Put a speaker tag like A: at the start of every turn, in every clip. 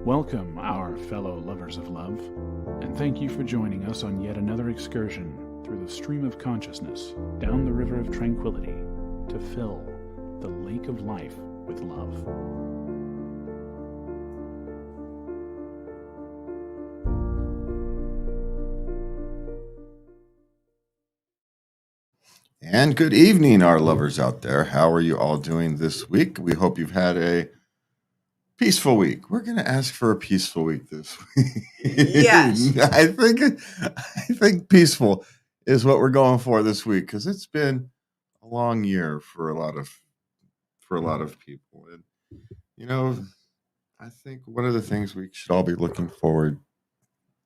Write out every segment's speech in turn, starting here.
A: Welcome, our fellow lovers of love, and thank you for joining us on yet another excursion through the stream of consciousness down the river of tranquility to fill the lake of life with love.
B: And good evening, our lovers out there. How are you all doing this week? We hope you've had a peaceful week. We're going to ask for a peaceful week this week.
C: Yes.
B: I think peaceful is what we're going for this week because it's been a long year for a lot of people. And I think one of the things we should all be looking forward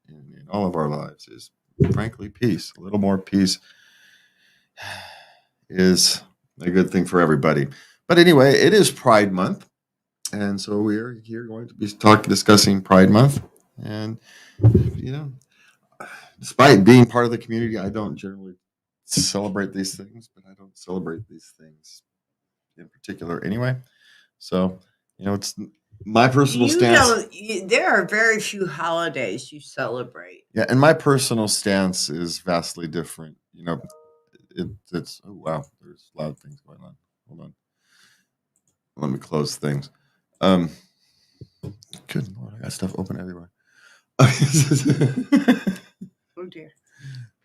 B: in all of our lives is, frankly, peace. A little more peace is a good thing for everybody. But anyway, it is Pride Month. And so we are here going to be discussing Pride Month. And, despite being part of the community, I don't generally celebrate these things, but I don't celebrate these things in particular anyway. So, it's my personal stance.
C: There are very few holidays you celebrate.
B: Yeah, and my personal stance is vastly different. It's oh wow, there's loud things going on. Hold on, let me close things. Good Lord, I got stuff open everywhere.
C: Oh dear.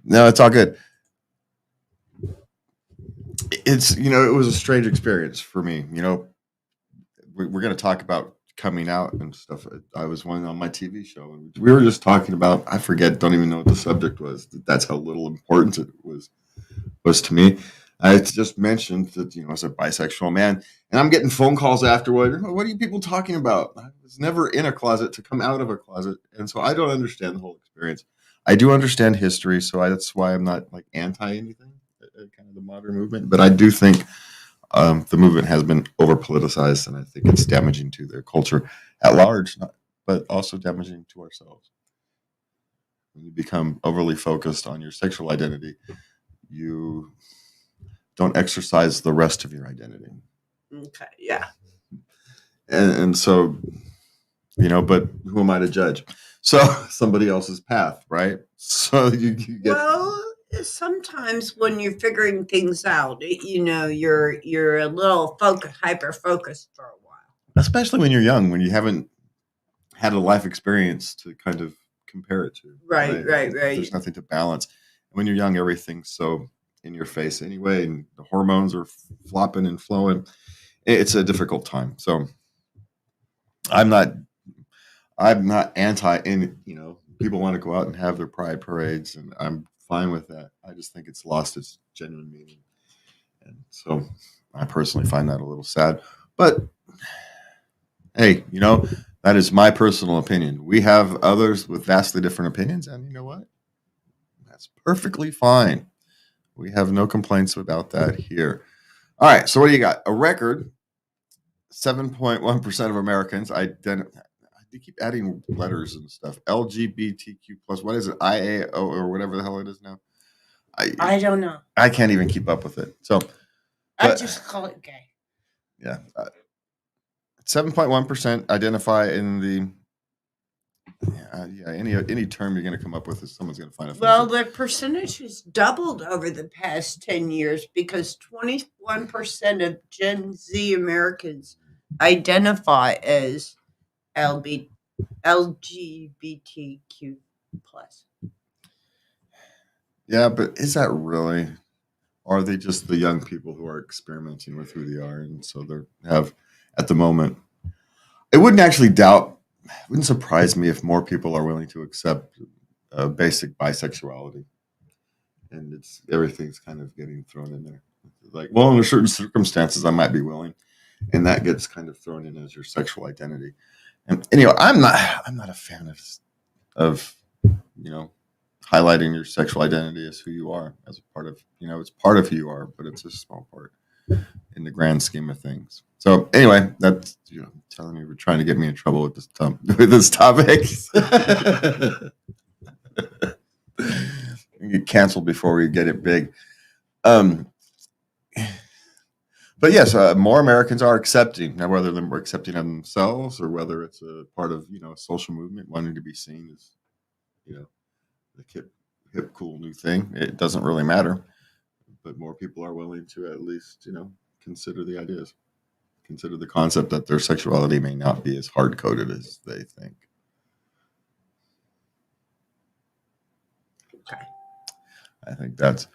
B: No, it's all good. It's it was a strange experience for me. We're going to talk about coming out and stuff. I was on my TV show, and we were just talking about. I forget. Don't even know what the subject was. That's how little importance it was to me. I just mentioned that, as a bisexual man, and I'm getting phone calls afterward. What are you people talking about? I was never in a closet to come out of a closet. And so I don't understand the whole experience. I do understand history. So that's why I'm not like anti anything, kind of the modern movement. But I do think the movement has been over politicized, and I think it's damaging to their culture at large, but also damaging to ourselves. When you become overly focused on your sexual identity, you don't exercise the rest of your identity.
C: Okay, yeah.
B: And so, but who am I to judge? So somebody else's path, right? So you get.
C: Well, sometimes when you're figuring things out, you're a little hyper focused for a while.
B: Especially when you're young, when you haven't had a life experience to kind of compare it to.
C: Right.
B: There's nothing to balance. When you're young, everything's so in your face anyway, and the hormones are flopping and flowing. It's a difficult time. So I'm not anti any, people want to go out and have their pride parades, and I'm fine with that. I just think it's lost its genuine meaning. And so I personally find that a little sad. But hey, that is my personal opinion. We have others with vastly different opinions, and you know what? That's perfectly fine. We have no complaints about that here. All right, so what do you got? A record 7.1% of Americans identify. You keep adding letters and stuff. LGBTQ plus. What is it? IAO or whatever the hell it is now.
C: I don't know.
B: I can't even keep up with it. So
C: I just call it gay.
B: Yeah, 7.1% identify in the. Any term you're going to come up with is someone's going to find it.
C: Well, the percentage has doubled over the past 10 years because 21% of Gen Z Americans identify as LGBTQ plus.
B: Yeah, but is that really? Or are they just the young people who are experimenting with who they are, and so they have at the moment? It wouldn't surprise me if more people are willing to accept basic bisexuality, and everything's kind of getting thrown in there. Like, well, under certain circumstances, I might be willing, and that gets kind of thrown in as your sexual identity. And anyway, I'm not a fan of highlighting your sexual identity as who you are, as a part of it's part of who you are, but it's a small part in the grand scheme of things. So anyway, that's telling me we're trying to get me in trouble with this topic. Get canceled before we get it big. But yes, more Americans are accepting now, whether they're accepting of themselves or whether it's a part of a social movement wanting to be seen as the hip cool new thing. It doesn't really matter, but more people are willing to at least consider the ideas, consider the concept that their sexuality may not be as hard coded as they think.
C: Okay.
B: I think that's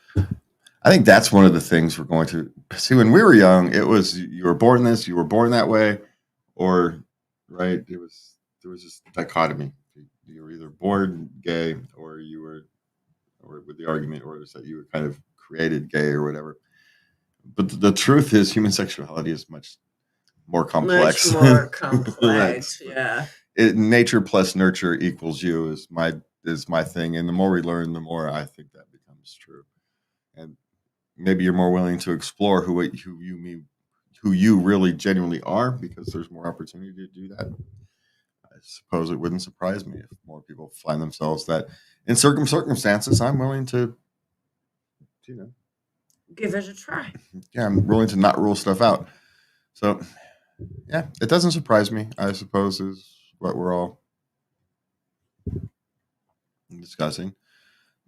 B: one of the things we're going to see. When we were young, it was you were born this, you were born that way, or right. There was this dichotomy. You were either born gay, or with the argument, or is that you were kind of created gay or whatever. But the truth is, human sexuality is much more complex.
C: Much more complex. Yeah.
B: Nature plus nurture equals you is my thing, and the more we learn, the more I think that becomes true. And maybe you're more willing to explore who you really genuinely are, because there's more opportunity to do that. I suppose it wouldn't surprise me if more people find themselves that in certain circumstances, I'm willing to,
C: give it a try.
B: Yeah, I'm willing to not rule stuff out. So, yeah, it doesn't surprise me, I suppose, is what we're all discussing.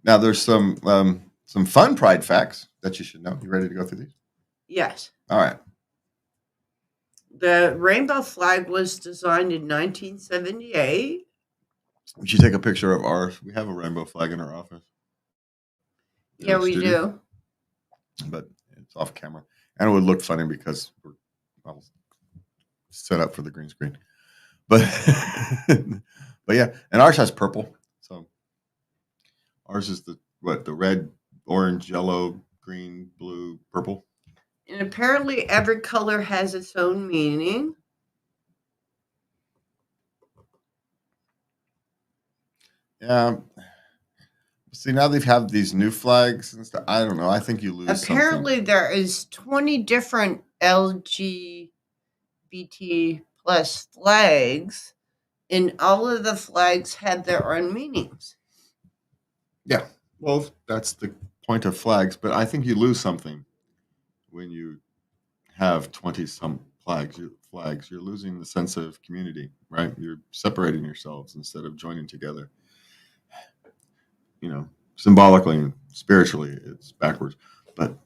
B: Now, there's some fun Pride facts that you should know. You ready to go through these?
C: Yes.
B: All right.
C: The rainbow flag was designed in 1978.
B: We should take a picture of ours. We have a rainbow flag in our office.
C: Yeah, we do.
B: But it's off camera. And it would look funny because we're set up for the green screen. But but yeah, and ours has purple. So ours is the red, orange, yellow, green, blue, purple.
C: And apparently every color has its own meaning.
B: Yeah. See, now they've had these new flags and stuff. I don't know. I think you lose
C: Apparently
B: something.
C: there is 20 different LGBT plus flags, and all of the flags have their own meanings.
B: Yeah. Well, that's the point of flags, but I think you lose something when you have 20 some flags. You're losing the sense of community, right? You're separating yourselves instead of joining together. Symbolically and spiritually, it's backwards. But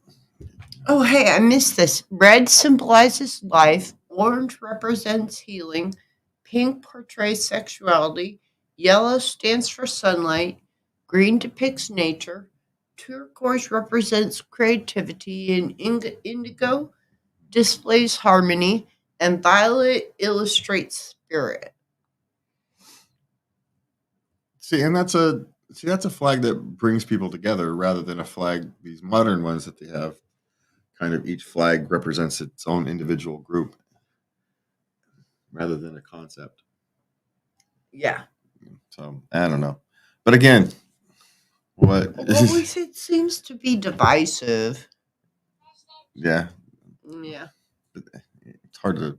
C: Oh, hey, I missed this. Red symbolizes life, orange represents healing, pink portrays sexuality, yellow stands for sunlight, green depicts nature, turquoise represents creativity, and indigo displays harmony, and violet illustrates spirit.
B: that's a flag that brings people together rather than a flag. These modern ones that they have, kind of each flag represents its own individual group rather than a concept.
C: Yeah.
B: So I don't know, but again, what?
C: Well, it seems to be divisive.
B: Yeah,
C: Yeah.
B: it's hard to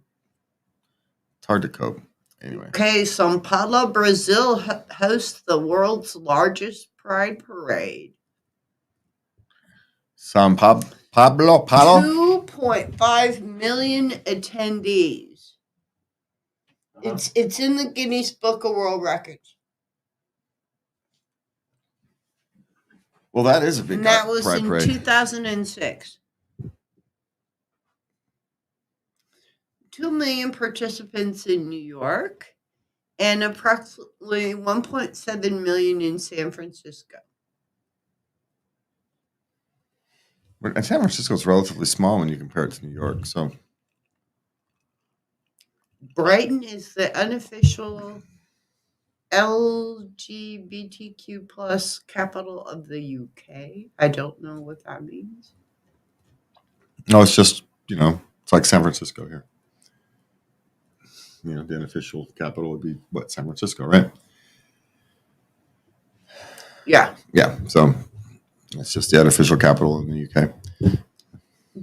B: cope. Anyway.
C: Okay, São Paulo, Brazil hosts the world's largest pride parade.
B: Pablo.
C: 2.5 million attendees. It's in the Guinness Book of World Records.
B: Well, that is a big.
C: And that was
B: pride
C: in
B: parade.
C: 2006. 2 million participants in New York and approximately 1.7 million in San Francisco.
B: And San Francisco is relatively small when you compare it to New York. So
C: Brighton is the unofficial LGBTQ plus capital of the UK. I don't know what that means.
B: no, it's just it's like San Francisco here. The unofficial capital would be San Francisco, right?
C: Yeah.
B: Yeah. So it's just the unofficial capital in the UK.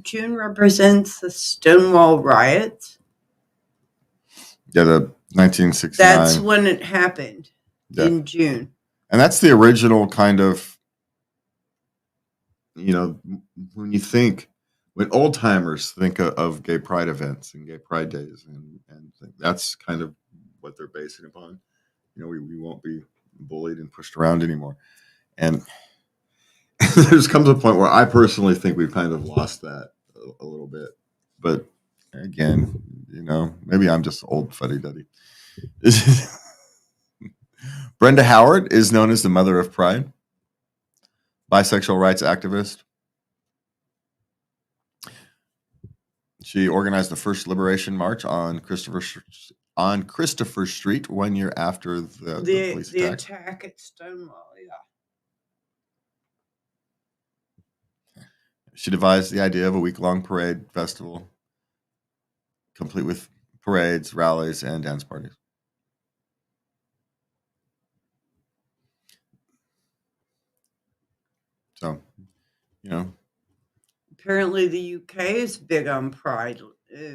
C: June represents the Stonewall riots.
B: Yeah, the 1969.
C: That's when it happened, in June.
B: And that's the original kind of, when you think when old timers think of gay pride events and gay pride days, and that's kind of what they're basing upon. We won't be bullied and pushed around anymore. And there's comes a point where I personally think we've kind of lost that a little bit. But again, maybe I'm just old fuddy duddy. Brenda Howard is known as the Mother of Pride, bisexual rights activist. She organized the first liberation march on Christopher Street 1 year after the police
C: attack at Stonewall. Yeah.
B: She devised the idea of a week-long parade festival, complete with parades, rallies, and dance parties. So,
C: apparently the UK is big on Pride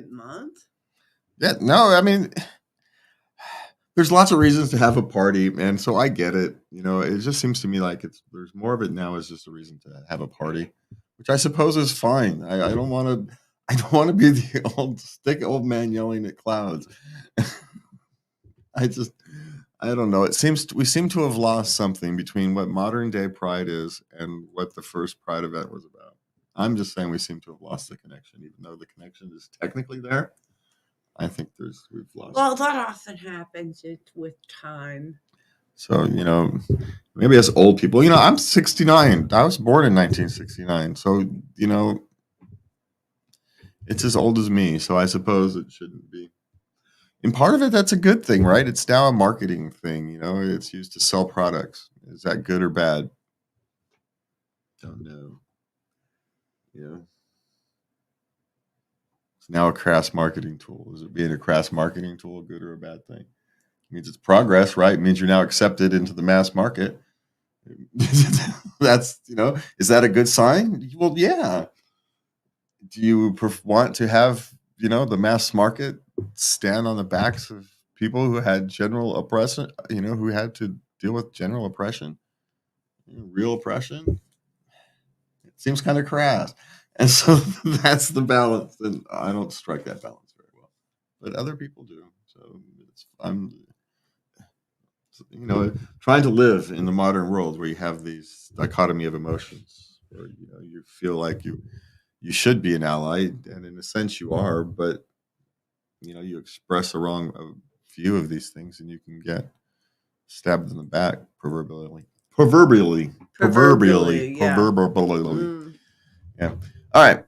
C: Month.
B: Yeah, no, I mean, there's lots of reasons to have a party, and so I get it. It just seems to me like there's more of it now as just a reason to have a party, which I suppose is fine. I don't want to be the old man yelling at clouds. I don't know. We seem to have lost something between what modern day pride is and what the first pride event was about. I'm just saying we seem to have lost the connection, even though the connection is technically there. I think we've lost.
C: Well, that often happens with time.
B: So, maybe as old people, I'm 69. I was born in 1969. So, it's as old as me. So I suppose it shouldn't be. And part of it, that's a good thing, right? It's now a marketing thing. It's used to sell products. Is that good or bad? Don't know. It's now a crass marketing tool. Is it being a crass marketing tool a good or a bad thing? It means it's progress, right? It means you're now accepted into the mass market. That's, is that a good sign? Well, yeah. Do you want to have, the mass market stand on the backs of people who had general oppression, who had to deal with general oppression, real oppression? It seems kind of crass. And so that's the balance. And I don't strike that balance very well, but other people do. So I'm, trying to live in the modern world where you have these dichotomy of emotions, where, you feel like you should be an ally, and in a sense you are, but you express a wrong view of these things, and you can get stabbed in the back, proverbially. Yeah. All right.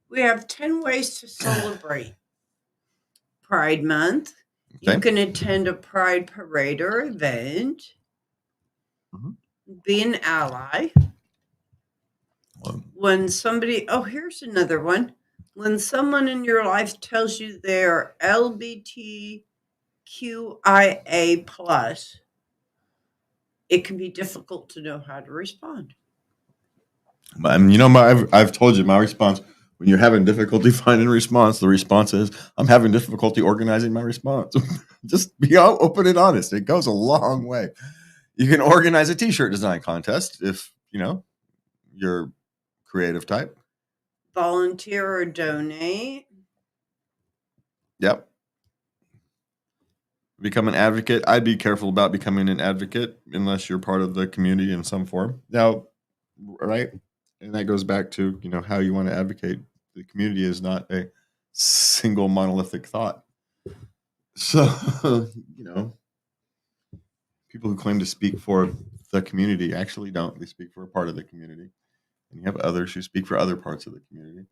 C: We have 10 ways to celebrate Pride Month.
B: Okay.
C: You can attend a Pride parade or event.
B: Mm-hmm.
C: Be an ally. When somebody, here's another one. When someone in your life tells you they're LGBTQIA+, it can be difficult to know how to respond.
B: I've told you my response. When you're having difficulty finding a response, the response is, I'm having difficulty organizing my response. Just be open and honest. It goes a long way. You can organize a t-shirt design contest if, you're creative type.
C: Volunteer or donate.
B: Yep. Become an advocate. I'd be careful about becoming an advocate unless you're part of the community in some form. Now, right? And that goes back to, how you want to advocate. The community is not a single monolithic thought. So, people who claim to speak for the community actually don't. They speak for a part of the community. And you have others who speak for other parts of the community.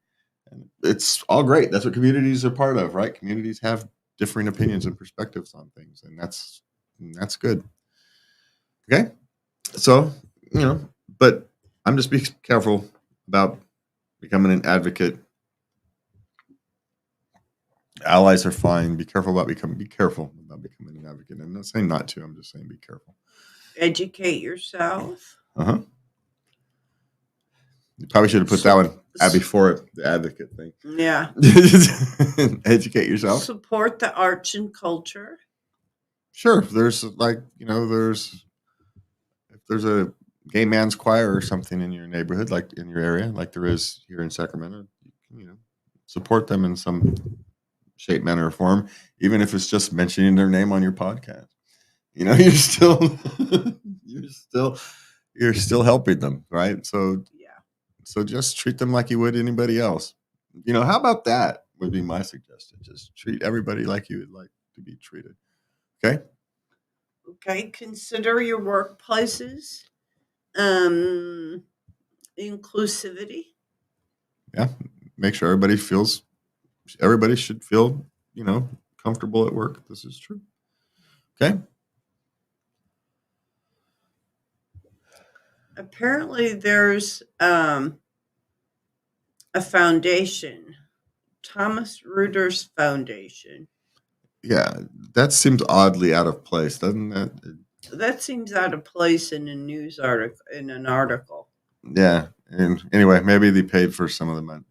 B: And it's all great. That's what communities are part of, right? Communities have differing opinions and perspectives on things. And that's good. Okay? So, but I'm just being careful about becoming an advocate. Allies are fine. Be careful about becoming an advocate. I'm not saying not to. I'm just saying be careful.
C: Educate yourself.
B: Uh-huh. You probably should have put that one before it, the advocate thing.
C: Yeah.
B: Educate yourself.
C: Support the arts and culture.
B: Sure. There's if there's a gay man's choir or something in your neighborhood, like in your area, like there is here in Sacramento, you support them in some shape, manner, or form, even if it's just mentioning their name on your podcast. You're still you're still helping them, right? So just treat them like you would anybody else. How about that? Would be my suggestion. Just treat everybody like you would like to be treated. Okay.
C: Okay. Consider your workplaces inclusivity.
B: Yeah. Make sure everybody should feel, comfortable at work. This is true. Okay.
C: Apparently, there's a foundation, Thomas Reuters Foundation.
B: Yeah, that seems oddly out of place, doesn't it?
C: That seems out of place in a news article.
B: Yeah, and anyway, maybe they paid for some of them.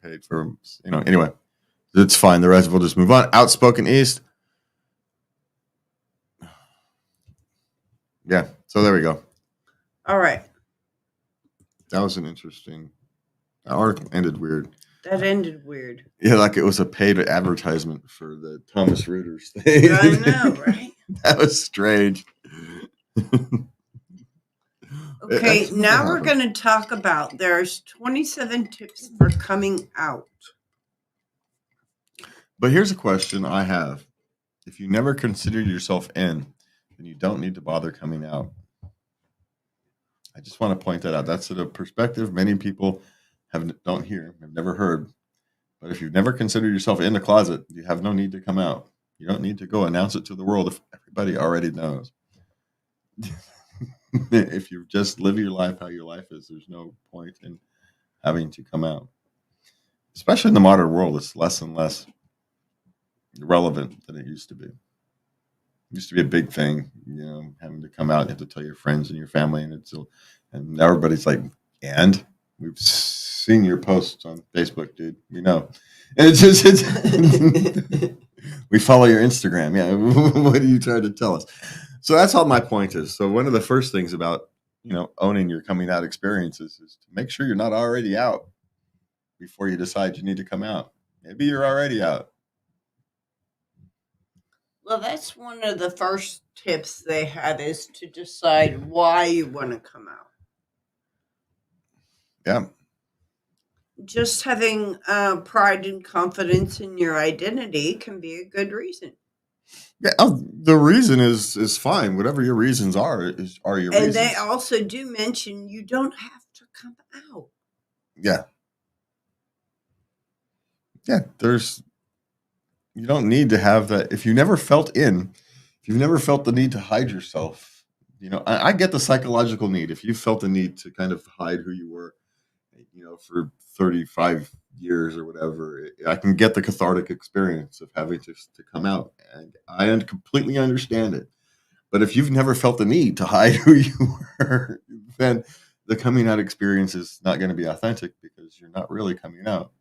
B: Paid for, Anyway, it's fine. The rest we'll just move on. Outspoken East. Yeah, so there we go.
C: All right.
B: That was an interesting. That article ended weird.
C: That ended weird.
B: Yeah, like it was a paid advertisement for the Thomas Reuters thing.
C: I know, right?
B: That was strange.
C: Okay, now we're going to talk about there's 27 tips for coming out.
B: But here's a question I have. If you never considered yourself in, then you don't need to bother coming out. I just want to point that out. That's a perspective many people have never heard. But if you've never considered yourself in the closet, you have no need to come out. You don't need to go announce it to the world if everybody already knows. If you just live your life how your life is, there's no point in having to come out. Especially in the modern world, it's less and less relevant than it used to be. It used to be a big thing, having to come out. You have to tell your friends and your family, and everybody's like, and we've seen your posts on Facebook, dude. And it's just we follow your Instagram. Yeah, what are you trying to tell us? So that's all my point is. So one of the first things about owning your coming out experiences is to make sure you're not already out before you decide you need to come out. Maybe you're already out.
C: Well, that's one of the first tips they have is to decide why you want to come out.
B: Yeah.
C: Just having pride and confidence in your identity can be a good reason.
B: Yeah, the reason is fine. Whatever your reasons are your reasons.
C: And they also do mention you don't have to come out.
B: Yeah. Yeah, you don't need to have that. If you've never felt the need to hide yourself, I get the psychological need. If you felt the need to kind of hide who you were, for 35 years or whatever, I can get the cathartic experience of having to come out. And I completely understand it. But if you've never felt the need to hide who you were, then the coming out experience is not going to be authentic because you're not really coming out.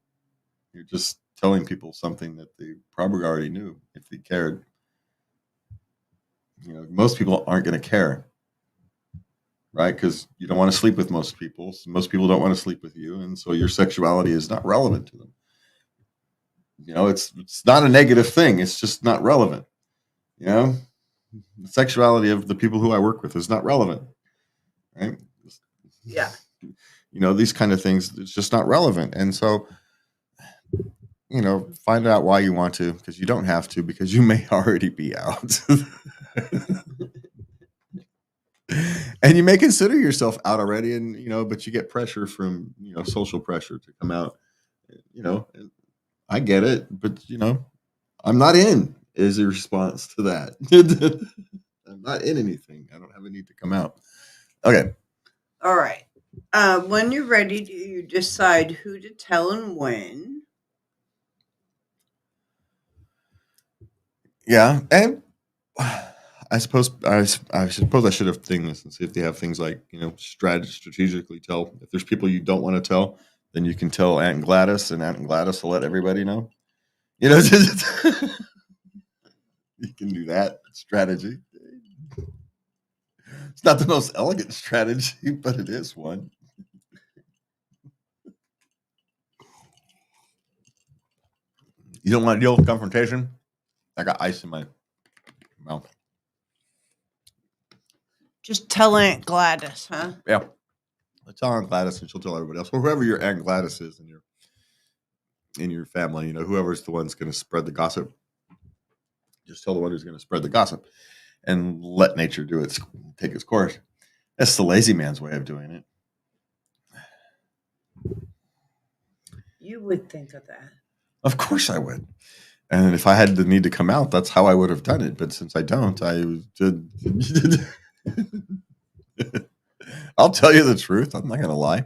B: You're just telling people something that they probably already knew if they cared. Most people aren't going to care, right? Because you don't want to sleep with most people. So most people don't want to sleep with you. And so your sexuality is not relevant to them. It's not a negative thing. It's just not relevant. The sexuality of the people who I work with is not relevant, right?
C: Yeah.
B: These kind of things, it's just not relevant. And so, find out why you want to, because you don't have to, because you may already be out. And you may consider yourself out already, and but you get pressure from social pressure to come out. And I get it, but I'm not in is a response to that. I'm not in anything. I don't have a need to come out. Okay.
C: All right. When you're ready, do you decide who to tell and when?
B: Yeah, and I suppose I should have thing this and see if they have things like strategically tell. If there's people you don't want to tell, then you can tell Aunt Gladys, and Aunt Gladys will let everybody know. You can do that strategy. It's not the most elegant strategy, but it is one. You don't want to deal with confrontation? I got ice in my mouth.
C: Just tell Aunt Gladys, huh?
B: Yeah. Let's tell Aunt Gladys and she'll tell everybody else. Or whoever your Aunt Gladys is in your family, whoever's the one's going to spread the gossip. Just tell the one who's going to spread the gossip and let nature take its course. That's the lazy man's way of doing it.
C: You would think of that.
B: Of course I would. And if I had the need to come out, that's how I would have done it. But since I don't, I'll tell you the truth. I'm not going to lie.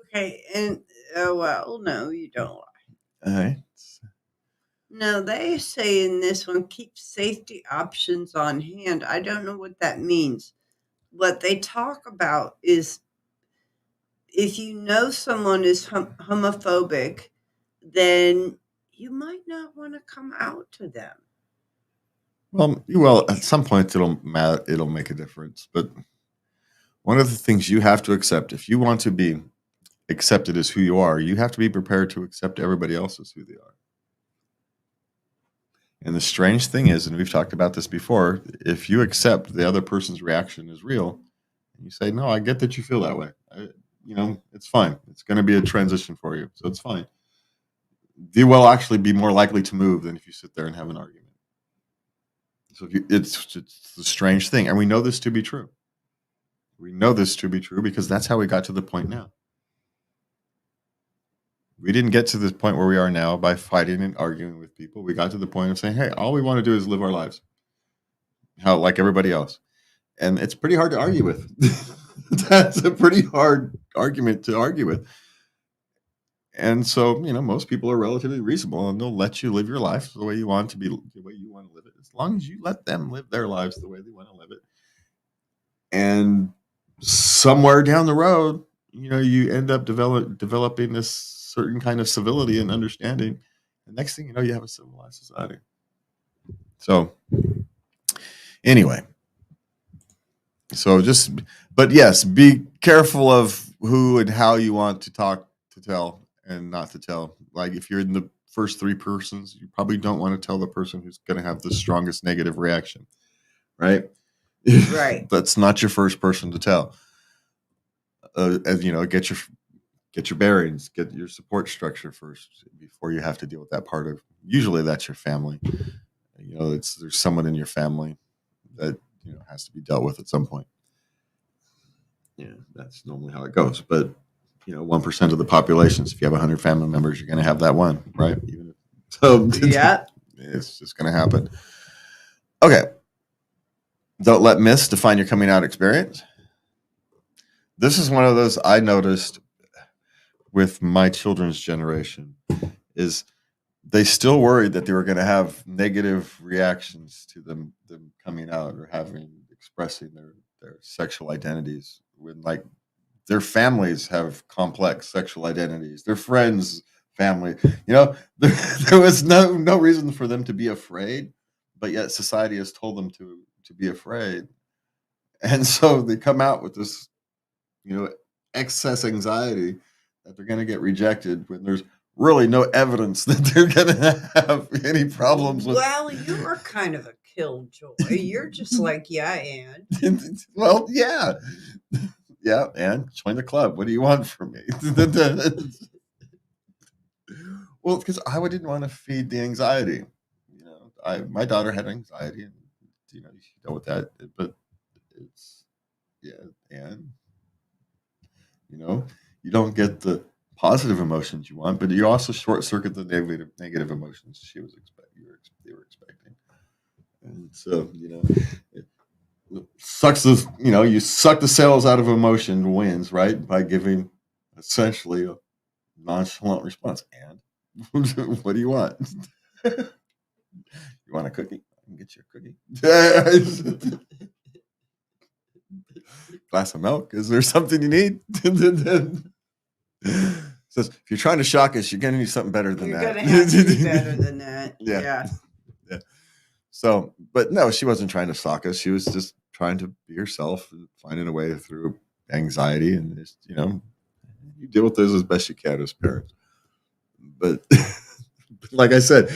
C: Okay, and well, no, you don't lie.
B: All right.
C: No, they say in this one, keep safety options on hand. I don't know what that means. What they talk about is if you know someone is homophobic, then you might not want to come out to them.
B: Well, at some point it'll matter. It'll make a difference. But one of the things you have to accept, if you want to be accepted as who you are, you have to be prepared to accept everybody else as who they are. And the strange thing is, and we've talked about this before, if you accept the other person's reaction is real, and you say, no, I get that you feel that way. It's fine. It's going to be a transition for you. So it's fine. You will actually be more likely to move than if you sit there and have an argument. So it's the strange thing. And we know this to be true. We know this to be true because that's how we got to the point now. We didn't get to this point where we are now by fighting and arguing with people. We got to the point of saying, hey, all we want to do is live our lives like everybody else. And it's pretty hard to argue with. That's a pretty hard argument to argue with. And so, most people are relatively reasonable and they'll let you live your life the way you want to be, the way you want to live it, as long as you let them live their lives the way they want to live it. And somewhere down the road, you end up developing this certain kind of civility and understanding. The next thing you know, you have a civilized society. So anyway, but yes, be careful of who and how you want to talk, to tell and not to tell. Like if you're in the first three persons, you probably don't want to tell the person who's going to have the strongest negative reaction, right?
C: Right.
B: That's not your first person to tell. Get your bearings, get your support structure first before you have to deal with that part of. Usually, that's your family. There's someone in your family that has to be dealt with at some point. Yeah, that's normally how it goes. But 1% of the population. So if you have 100 family members, you're going to have that one, right?
C: Yeah,
B: it's just going to happen. Okay. Don't let myths define your coming out experience. This is one of those I noticed with my children's generation is they still worried that they were going to have negative reactions to them coming out or expressing their sexual identities when their families have complex sexual identities, their friends' family, there was no reason for them to be afraid, but yet society has told them to be afraid. And so they come out with this, excess anxiety that they're going to get rejected when there's really no evidence that they're going to have any problems with.
C: Well, you are kind of a killjoy. You're just like, yeah, and.
B: Well, yeah. Yeah, and join the club. What do you want from me? Well, because I didn't want to feed the anxiety. My daughter had anxiety, and you dealt with that. But it's and you don't get the positive emotions you want, but you also short circuit the negative emotions they were expecting. And so it sucks you suck the sales out of emotion wins, right? By giving essentially a nonchalant response. And what do you want? You want a cookie? I can get you a cookie. Glass of milk? Is there something you need? Says, if you're trying to shock us, you're going to need something better than that.
C: You're going to have to be better than that. Yeah.
B: So, but no, she wasn't trying to shock us. She was just trying to be herself and finding a way through anxiety. And just, you deal with those as best you can as parents. But like I said,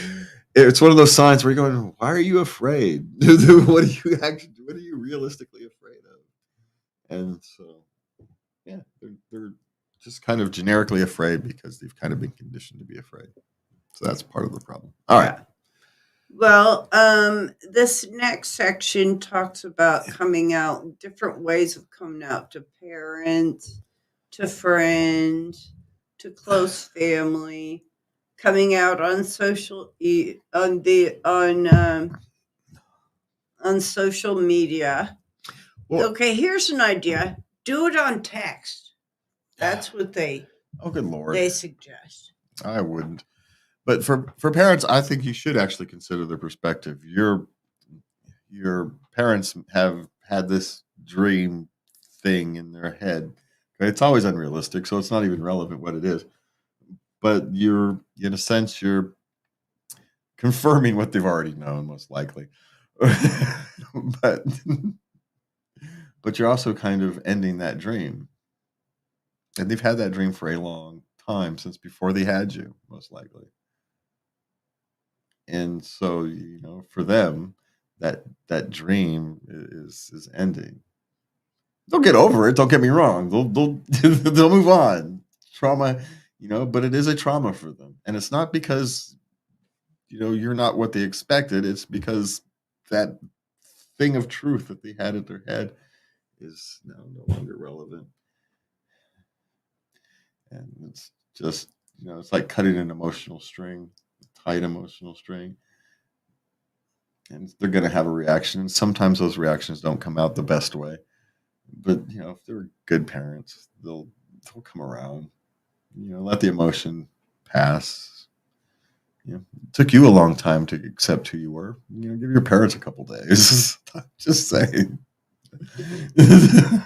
B: it's one of those signs where you're going, why are you afraid? What are you realistically afraid of? And so, yeah, they're just kind of generically afraid because they've kind of been conditioned to be afraid. So that's part of the problem. All right.
C: Yeah. Well, this next section talks about coming out, different ways of coming out to parents, to friends, to close family, coming out on on social media.
B: Well,
C: Okay, here's an idea. Do it on text. That's what they
B: oh, good Lord.
C: suggest.
B: I wouldn't. But for parents, I think you should actually consider their perspective. Your parents have had this dream thing in their head. It's always unrealistic, so it's not even relevant what it is. But you're, in a sense, you're confirming what they've already known, most likely. but but you're also kind of ending that dream. And they've had that dream for a long time, since before they had you, most likely. And so, for them, that dream is ending. They'll get over it. Don't get me wrong. They'll they'll move on. Trauma, but it is a trauma for them, and it's not because you're not what they expected. It's because that thing of truth that they had in their head is now no longer relevant, and it's just it's like cutting an emotional string, a tight emotional string. And they're going to have a reaction. And sometimes those reactions don't come out the best way. But, if they're good parents, they'll come around. Let the emotion pass. It took you a long time to accept who you were. Give your parents a couple days. Just saying. Give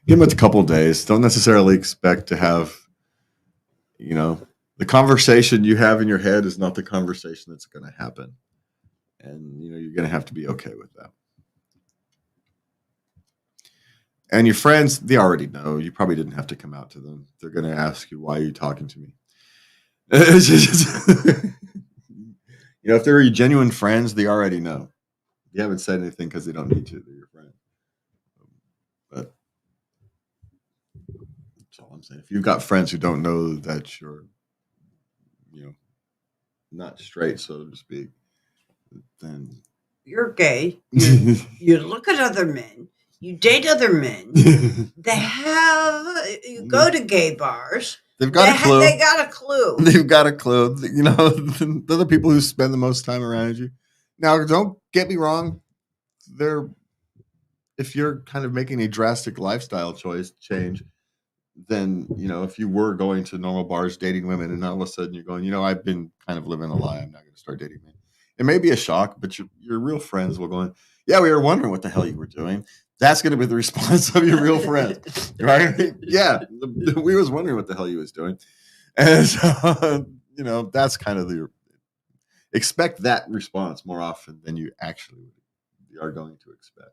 B: them a couple days. Don't necessarily expect to have, the conversation you have in your head is not the conversation that's going to happen. And you're going to have to be okay with that. And your friends, they already know. You probably didn't have to come out to them. They're going to ask you, why are you talking to me? If they're your genuine friends, they already know. You haven't said anything because they don't need to. They're your friend. But that's all I'm saying. If you've got friends who don't know that you're, not straight, so to speak, then
C: you're gay. You look at other men. You date other men. You go to gay bars.
B: They've got a clue.
C: They got a clue.
B: They've got a clue. They're the people who spend the most time around you. Now, don't get me wrong. If you're kind of making a drastic lifestyle change, then, if you were going to normal bars, dating women, and all of a sudden you're going, I've been kind of living a lie. I'm not going to start dating men. It may be a shock, but your real friends will go, yeah, we were wondering what the hell you were doing. That's going to be the response of your real friends, right? Yeah, we was wondering what the hell you was doing. And so, that's kind of expect that response more often than you actually are going to expect.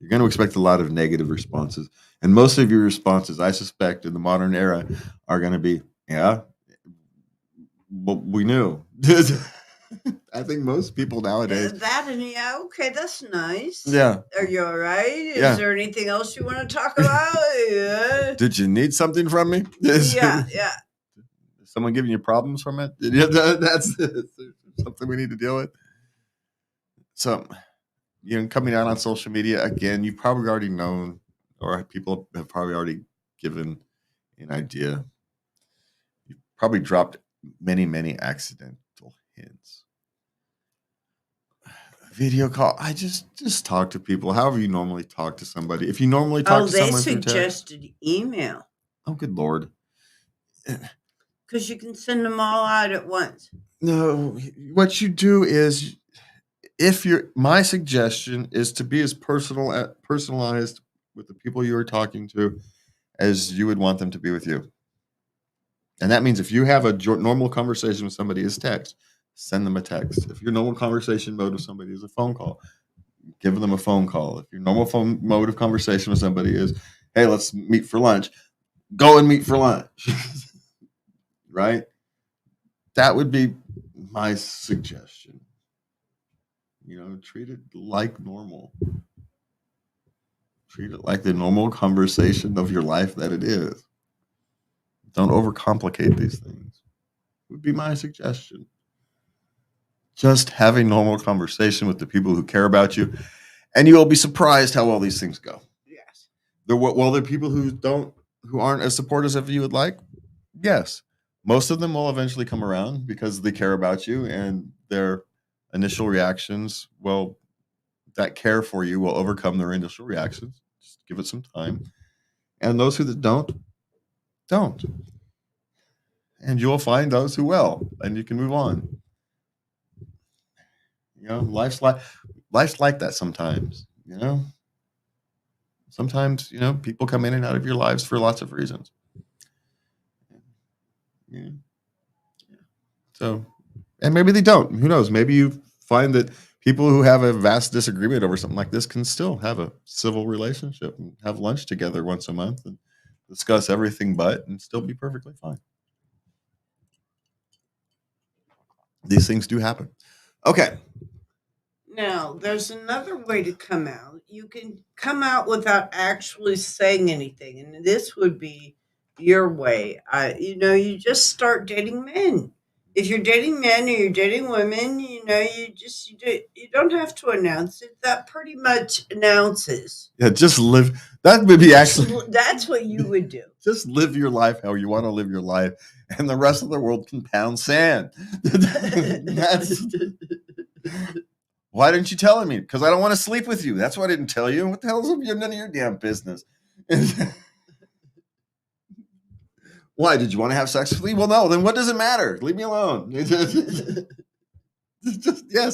B: You're going to expect a lot of negative responses. And most of your responses, I suspect, in the modern era are going to be, yeah, but we knew. I think most people nowadays.
C: Okay, that's nice.
B: Yeah.
C: Are you all right?
B: Yeah.
C: Is there anything else you want to talk about? Yeah.
B: Did you need something from me?
C: Yeah.
B: Is someone giving you problems from it? That's something we need to deal with. So, coming out on social media, again, you've probably already known, or people have probably already given an idea. You've probably dropped many, many accidental hints. Video call. I just talk to people. However you normally talk to somebody. If you normally talk to someone through text.
C: They suggested email.
B: Oh, good Lord.
C: Because you can send them all out at once.
B: No, what you do is, my suggestion is to be as personalized with the people you are talking to as you would want them to be with you. And that means if you have a normal conversation with somebody is text, send them a text. If your normal conversation mode with somebody is a phone call, give them a phone call. If your normal phone mode of conversation with somebody is, hey, let's meet for lunch, go and meet for lunch. Right? that would be my suggestion. Treat it like normal. Treat it like the normal conversation of your life that it is. Don't overcomplicate these things. Would be my suggestion. Just have a normal conversation with the people who care about you, and you will be surprised how well these things go.
C: Yes.
B: There are people who aren't as supportive as you would like. Yes, most of them will eventually come around because they care about you, and their initial reactions, well, that care for you will overcome their initial reactions. Just give it some time. And those who don't. And you'll find those who will, and you can move on. Life's like that sometimes. Sometimes, people come in and out of your lives for lots of reasons. Yeah. So, and maybe they don't. Who knows? Maybe you find that people who have a vast disagreement over something like this can still have a civil relationship and have lunch together once a month and discuss everything and still be perfectly fine. These things do happen. Okay.
C: Now, there's another way to come out. You can come out without actually saying anything, and this would be your way. You just start dating men. If you're dating men or you're dating women, you don't have to announce it. That pretty much announces.
B: Yeah, just live. That would be actually.
C: That's what you would do.
B: Just live your life how you want to live your life, and the rest of the world can pound sand. Why didn't you tell me? Because I don't want to sleep with you. That's why I didn't tell you. What the hell is none of your damn business? Why did you want to have sex with me? Well, no. Then what does it matter? Leave me alone. Yes,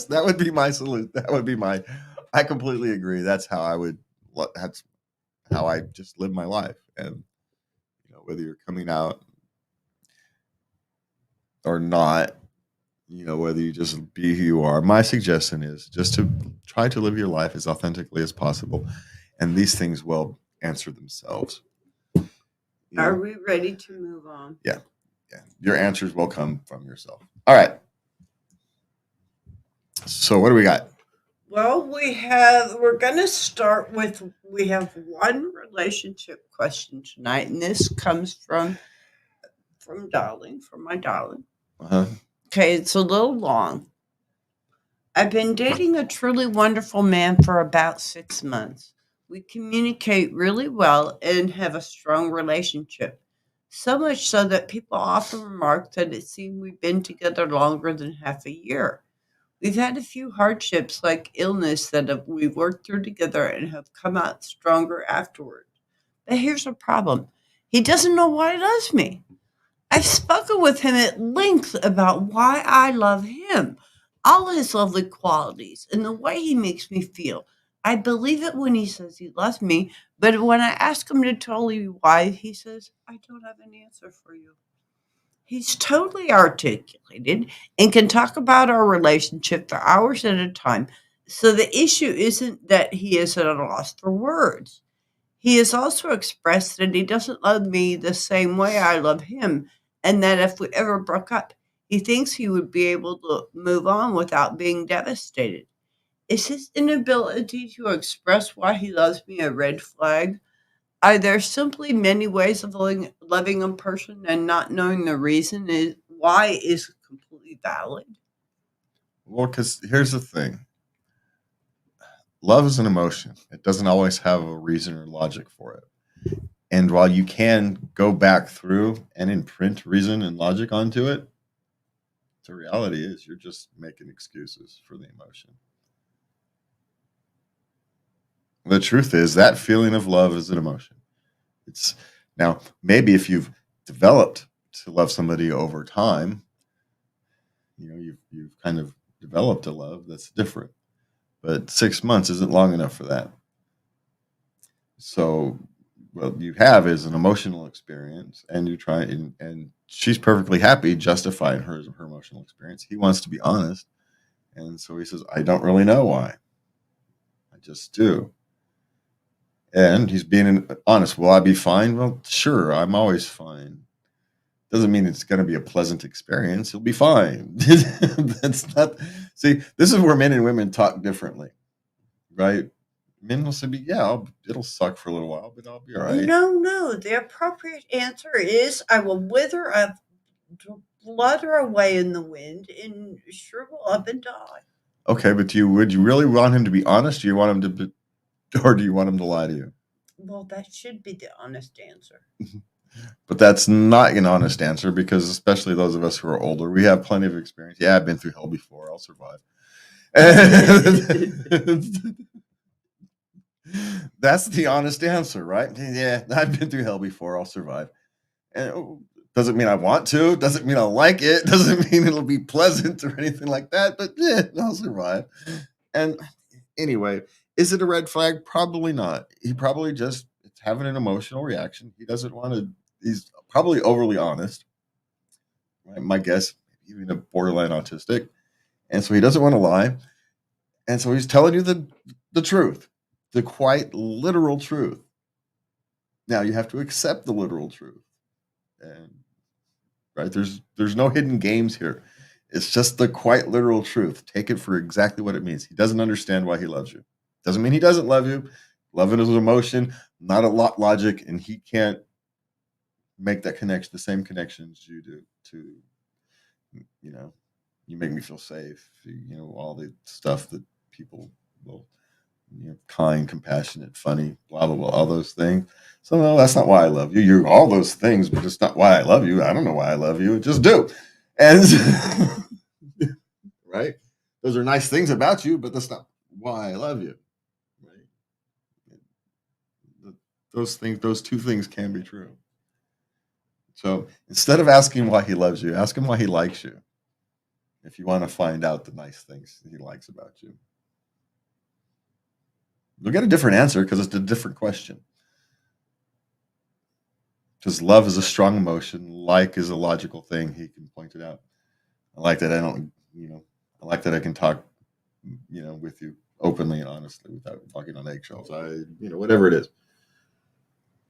B: that would be my solution. That would be my. I completely agree. That's how I would. That's how I just live my life. And whether you're coming out or not, whether you just be who you are. My suggestion is just to try to live your life as authentically as possible, and these things will answer themselves.
C: Are we ready to move on?
B: Yeah. Your answers will come from yourself. All right. So what do we got?
C: Well, we're going to start with, we have one relationship question tonight, and this comes from my darling.
B: Uh-huh.
C: Okay, it's a little long. I've been dating a truly wonderful man for about 6 months. We communicate really well and have a strong relationship. So much so that people often remark that it seems we've been together longer than half a year. We've had a few hardships like illness that we've worked through together and have come out stronger afterward. But here's the problem. He doesn't know why he loves me. I've spoken with him at length about why I love him, all his lovely qualities, and the way he makes me feel. I believe it when he says he loves me, but when I ask him to tell me why, he says, I don't have an answer for you. He's totally articulated and can talk about our relationship for hours at a time. So the issue isn't that he is at a loss for words. He has also expressed that he doesn't love me the same way I love him, and that if we ever broke up, he thinks he would be able to move on without being devastated. Is his inability to express why he loves me a red flag? Are there simply many ways of loving a person and not knowing the reason why is completely valid?
B: Well, because here's the thing. Love is an emotion. It doesn't always have a reason or logic for it. And while you can go back through and imprint reason and logic onto it, the reality is you're just making excuses for the emotion. The truth is that feeling of love is an emotion. It's now maybe if you've developed to love somebody over time, you've kind of developed a love that's different. But 6 months isn't long enough for that. So what you have is an emotional experience, and you try and she's perfectly happy justifying her emotional experience. He wants to be honest, and so he says, I don't really know why. I just do. And he's being honest. Will I be fine? Well, sure, I'm always fine. Doesn't mean it's going to be a pleasant experience. He'll be fine. That's not. See, this is where men and women talk differently, right? Men will say, "Yeah, it'll suck for a little while, but I'll be all right."
C: No. The appropriate answer is I will wither up, flutter away in the wind, and shrivel up and die.
B: Okay, but would you really want him to be honest? Do you want him to be, or do you want him to lie to you?
C: Well, that should be the honest answer.
B: But that's not an honest answer, because especially those of us who are older, we have plenty of experience. Yeah, I've been through hell before. I'll survive. That's the honest answer, right? Yeah, I've been through hell before. I'll survive. And doesn't mean I want to. Doesn't mean I'll like it. Doesn't mean it'll be pleasant or anything like that. But yeah, I'll survive. And anyway, is it a red flag? Probably not. He probably just is having an emotional reaction. He doesn't want to. He's probably overly honest. Right? My guess, even a borderline autistic, and so he doesn't want to lie, and so he's telling you the truth, the quite literal truth. Now you have to accept the literal truth, and right there's no hidden games here. It's just the quite literal truth. Take it for exactly what it means. He doesn't understand why he loves you. Doesn't mean he doesn't love you. Love is an emotion, not a lot logic, and he can't make that connection, the same connections you do to, you make me feel safe, all the stuff that people will, kind, compassionate, funny, blah, blah, blah, all those things. So no, that's not why I love you. You're all those things, but it's not why I love you. I don't know why I love you. Just do. And right. Those are nice things about you, but that's not why I love you. Right. Those two things can be true. So instead of asking why he loves you, ask him why he likes you. If you want to find out the nice things he likes about you, you'll get a different answer because it's a different question. Because love is a strong emotion. Like is a logical thing. He can point it out. I like that I like that I can talk, with you openly and honestly without walking on eggshells. Whatever it is.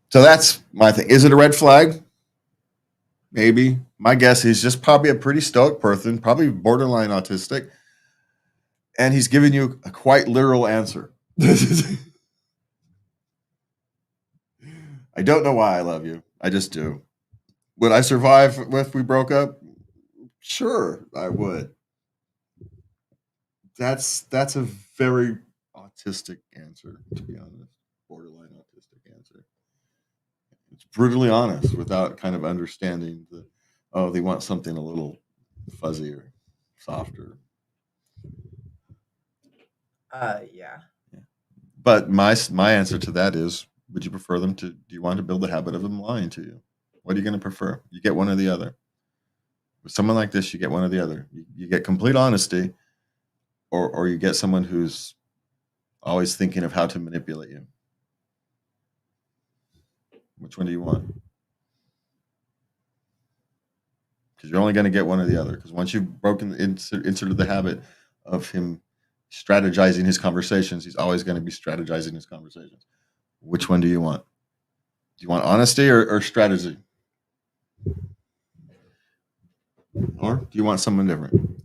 B: So that's my thing. Is it a red flag? Maybe. My guess is just probably a pretty stoic person, probably borderline autistic, and he's giving you a quite literal answer. I don't know why I love you. I just do. Would I survive if we broke up? Sure, I would. That's a very autistic answer, to be honest. Borderline autistic answer. It's brutally honest without kind of understanding they want something a little fuzzier, softer.
C: Yeah.
B: But my answer to that is, would you prefer them to? Do you want to build a habit of them lying to you? What are you going to prefer? You get one or the other. With someone like this, you get one or the other. You get complete honesty, or you get someone who's always thinking of how to manipulate you. Which one do you want? Because you're only going to get one or the other. Because once you've inserted the habit of him strategizing his conversations, he's always going to be strategizing his conversations. Which one do you want? Do you want honesty or strategy? Or do you want someone different?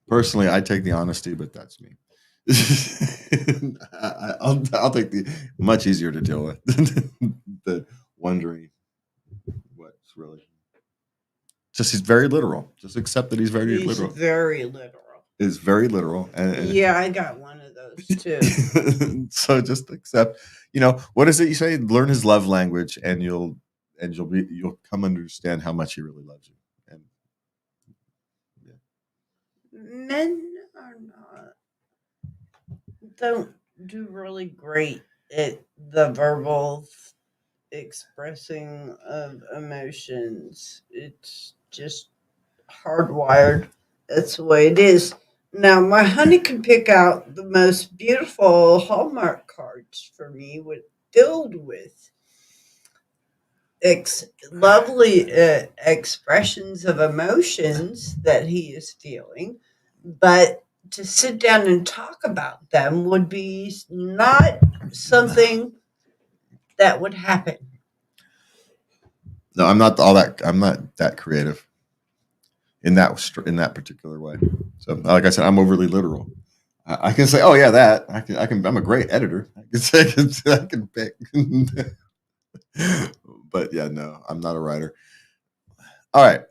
B: Personally, I take the honesty, but that's me. I'll take the much easier to deal with the wondering what's really. Just he's very literal. Just accept that he's very literal.
C: Very literal.
B: Is very literal. And
C: yeah, I got one of those too.
B: So just accept. What is it you say? Learn his love language, and you'll come understand how much he really loves you. And
C: Men don't do really great at the verbal expressing of emotions. It's just hardwired. That's the way it is. Now, my honey can pick out the most beautiful Hallmark cards for me, filled with lovely expressions of emotions that he is feeling, but to sit down and talk about them would be not something that would happen.
B: No, I'm not all that. I'm not that creative in that particular way. So, like I said, I'm overly literal. I can say, "Oh yeah, that." I can. I'm a great editor. I can say, I can pick. But yeah, no, I'm not a writer. All right.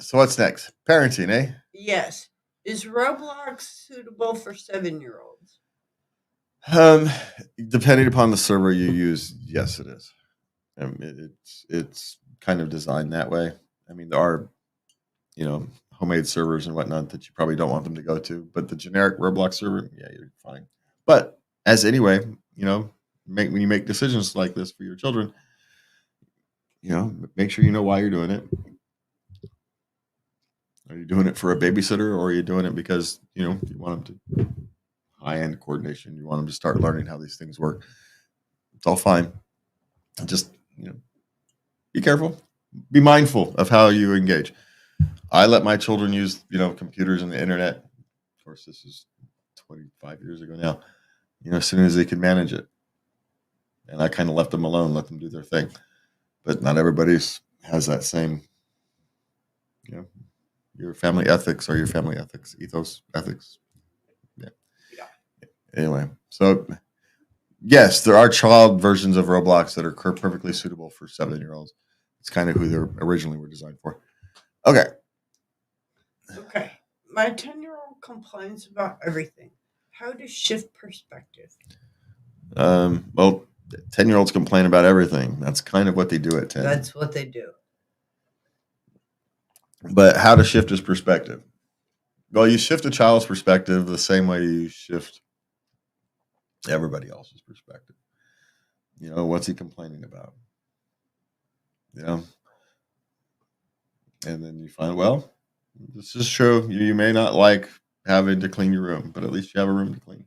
B: So what's next? Parenting, eh?
C: Yes. Is Roblox suitable for 7-year-olds?
B: Um, Depending upon the server you use, yes, it is. It's kind of designed that way. I mean, there are homemade servers and whatnot that you probably don't want them to go to, but the generic Roblox server, yeah, you're fine. But as anyway, when you make decisions like this for your children, make sure you know why you're doing it. Are you doing it for a babysitter, or are you doing it because you want them to high-end coordination? You want them to start learning how these things work. It's all fine. Just be careful. Be mindful of how you engage. I let my children use computers and the internet. Of course, this is 25 years ago now. As soon as they could manage it, and I kind of left them alone, let them do their thing. But not everybody has that same, your family ethics or your family ethics, ethos, ethics. Yeah. Anyway, so yes, there are child versions of Roblox that are perfectly suitable for 7-year-olds. It's kind of who they originally were designed for. Okay.
C: My 10-year-old complains about everything. How to shift perspective?
B: Well, 10-year-olds complain about everything. That's kind of what they do at 10.
C: That's what they do.
B: But how to shift his perspective? Well, you shift a child's perspective the same way you shift everybody else's perspective. What's he complaining about? And then you find, well, this is true. You may not like having to clean your room, but at least you have a room to clean.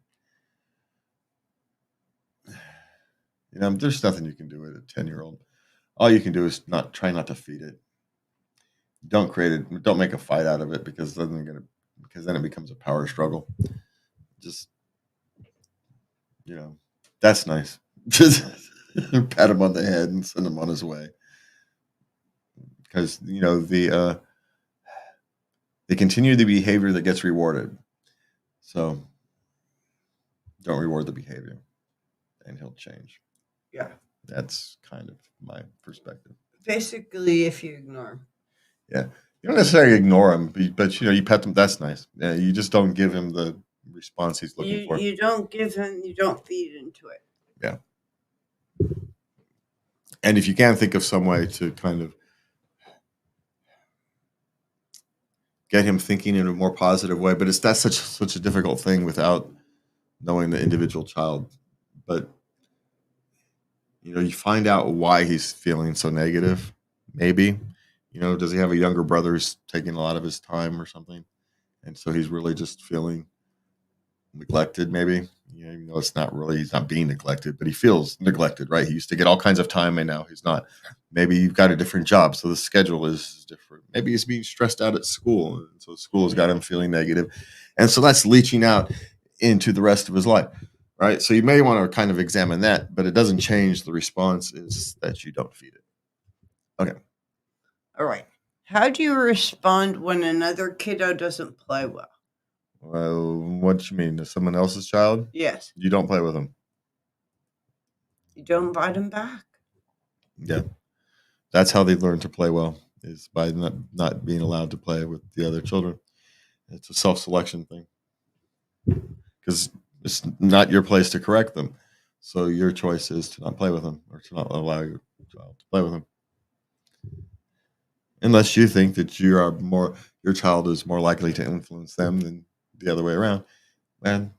B: There's nothing you can do with a 10-year-old. All you can do is try not to feed it. Don't create it. Don't make a fight out of it, because then it becomes a power struggle. Just, that's nice. Just pat him on the head and send him on his way. Because, they continue the behavior that gets rewarded. So don't reward the behavior and he'll change.
C: Yeah.
B: That's kind of my perspective.
C: Basically, if you ignore him.
B: Yeah. You don't necessarily ignore him, but you pet them. That's nice. Yeah, you just don't give him the response he's looking for.
C: You don't feed into it.
B: Yeah. And if you can think of some way to kind of get him thinking in a more positive way, but that's such a difficult thing without knowing the individual child. But you find out why he's feeling so negative. Maybe, does he have a younger brother who's taking a lot of his time or something, and so he's really just feeling neglected? Maybe, even though he's not being neglected, but he feels neglected, right? He used to get all kinds of time, and now he's not. Maybe you've got a different job, so the schedule is different. Maybe he's being stressed out at school, and so school has got him feeling negative, and so that's leaching out into the rest of his life, right? So you may want to kind of examine that, but it doesn't change the response is that you don't feed it. Okay.
C: All right. How do you respond when another kiddo doesn't play well?
B: Well, what do you mean? Is someone else's child?
C: Yes.
B: You don't play with them.
C: You don't invite them back.
B: Yeah. That's how they learn to play well, is by not being allowed to play with the other children. It's a self-selection thing. Because it's not your place to correct them. So your choice is to not play with them, or to not allow your child to play with them. Unless you think that your child is more likely to influence them than the other way around. And,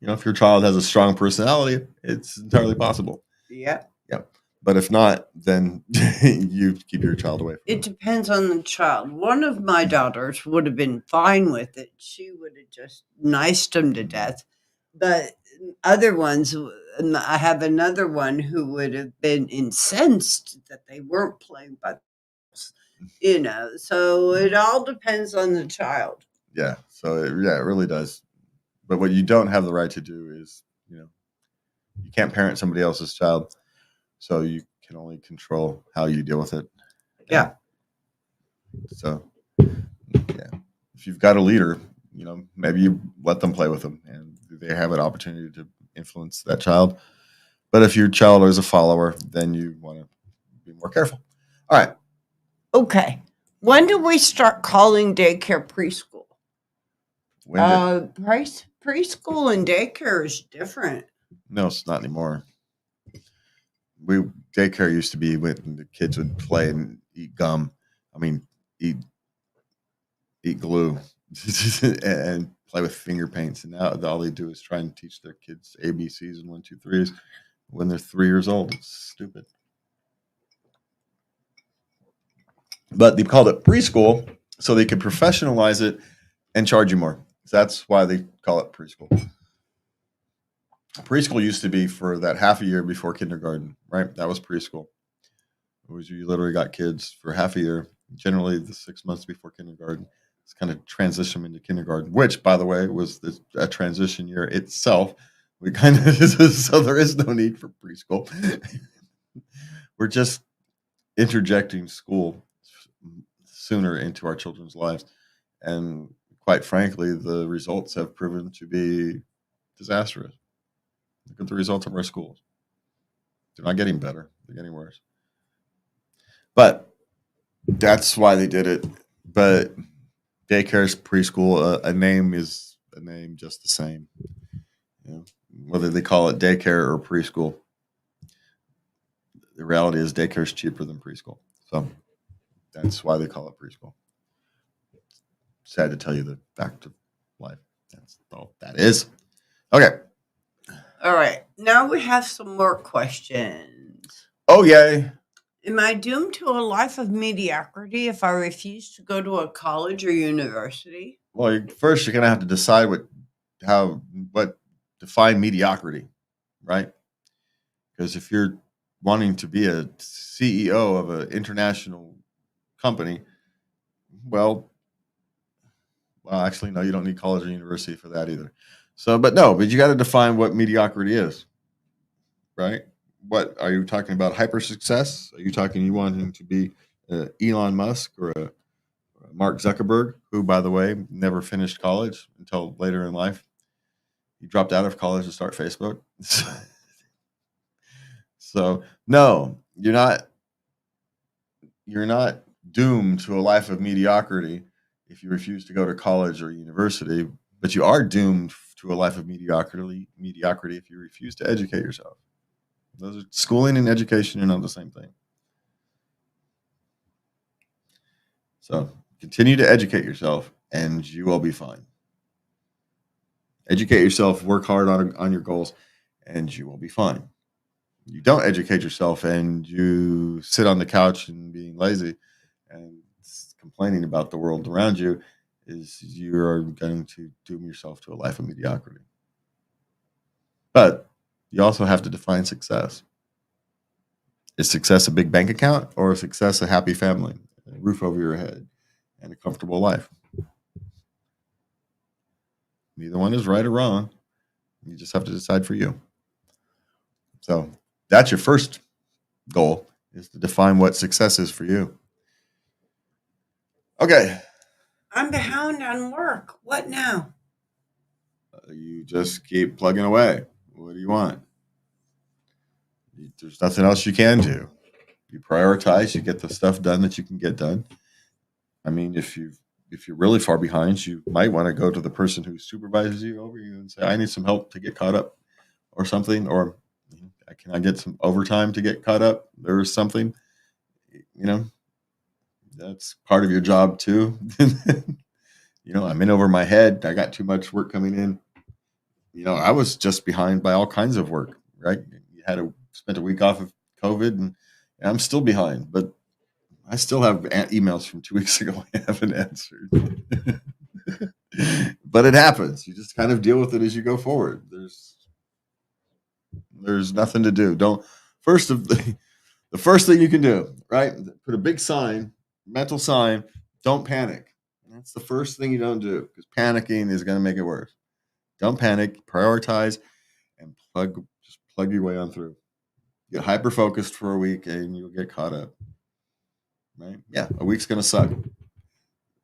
B: if your child has a strong personality, it's entirely possible.
C: Yeah.
B: Yep. But if not, then you keep your child away from
C: it. Depends on the child. One of my daughters would have been fine with it. She would have just niced him to death. But other ones, I have another one who would have been incensed that they weren't playing by so it all depends on the child.
B: Yeah. So it really does. But what you don't have the right to do is, you can't parent somebody else's child. So you can only control how you deal with it.
C: Yeah.
B: So, yeah, if you've got a leader, maybe you let them play with them and they have an opportunity to influence that child. But if your child is a follower, then you want to be more careful. All right.
C: Okay. When do we start calling daycare preschool? Preschool and daycare is different.
B: No, it's not anymore. Daycare used to be when the kids would play and eat gum. I mean, eat glue and play with finger paints. And now all they do is try and teach their kids ABCs and 1, 2, 3s when they're 3 years old. It's stupid. But they called it preschool so they could professionalize it and charge you more. That's why they call it preschool. Preschool used to be for that half a year before kindergarten, right? That was preschool. It was you literally got kids for half a year, generally the 6 months before kindergarten. It's kind of transition them into kindergarten, which, by the way, was a transition year itself. We kind of so there is no need for preschool. We're just interjecting school sooner into our children's lives, and quite frankly, the results have proven to be disastrous. Look at the results of our schools. They're not getting better. They're getting worse. But that's why they did it. But daycare is preschool. A name is a name just the same. Whether they call it daycare or preschool. The reality is daycare is cheaper than preschool. So that's why they call it preschool. Sad to tell you the fact of life. That's all that is. Okay.
C: All right. Now we have some more questions.
B: Oh, yay.
C: Am I doomed to a life of mediocrity if I refuse to go to a college or university?
B: Well, first you're going to have to decide what define mediocrity, right? Because if you're wanting to be a CEO of an international company, well, actually, no, you don't need college or university for that either. But you got to define what mediocrity is, right? What are you talking about? Hyper success? Are you wanting to be Elon Musk or a Mark Zuckerberg, who, by the way, never finished college until later in life? He dropped out of college to start Facebook. So no, you're not doomed to a life of mediocrity if you refuse to go to college or university, but you are doomed to a life of mediocrity if you refuse to educate yourself. Those are schooling and education are not the same thing. So continue to educate yourself and you will be fine. Educate yourself, work hard on your goals, and you will be fine. You don't educate yourself and you sit on the couch and being lazy and complaining about the world around you, you are going to doom yourself to a life of mediocrity. But you also have to define success. Is success a big bank account or is success a happy family, a roof over your head, and a comfortable life? Neither one is right or wrong. You just have to decide for you. So that's your first goal, is to define what success is for you. Okay.
C: I'm behind on work. What now?
B: You just keep plugging away. What do you want? There's nothing else you can do. You prioritize. You get the stuff done that you can get done. I mean, if you're really far behind, you might want to go to the person who supervises you over you and say, I need some help to get caught up or something, or can I get some overtime to get caught up or something? That's part of your job too. I'm in over my head. I got too much work coming in. I was just behind by all kinds of work, right? You spent a week off of COVID and I'm still behind, but I still have emails from 2 weeks ago I haven't answered. But it happens. You just kind of deal with it as you go forward. There's nothing to do. The first thing you can do, right? Put a big mental sign, don't panic. That's the first thing you don't do, because panicking is going to make it worse. Don't panic, prioritize, and plug your way on through. Get hyper-focused for a week and you'll get caught up. right? Yeah, a week's gonna suck,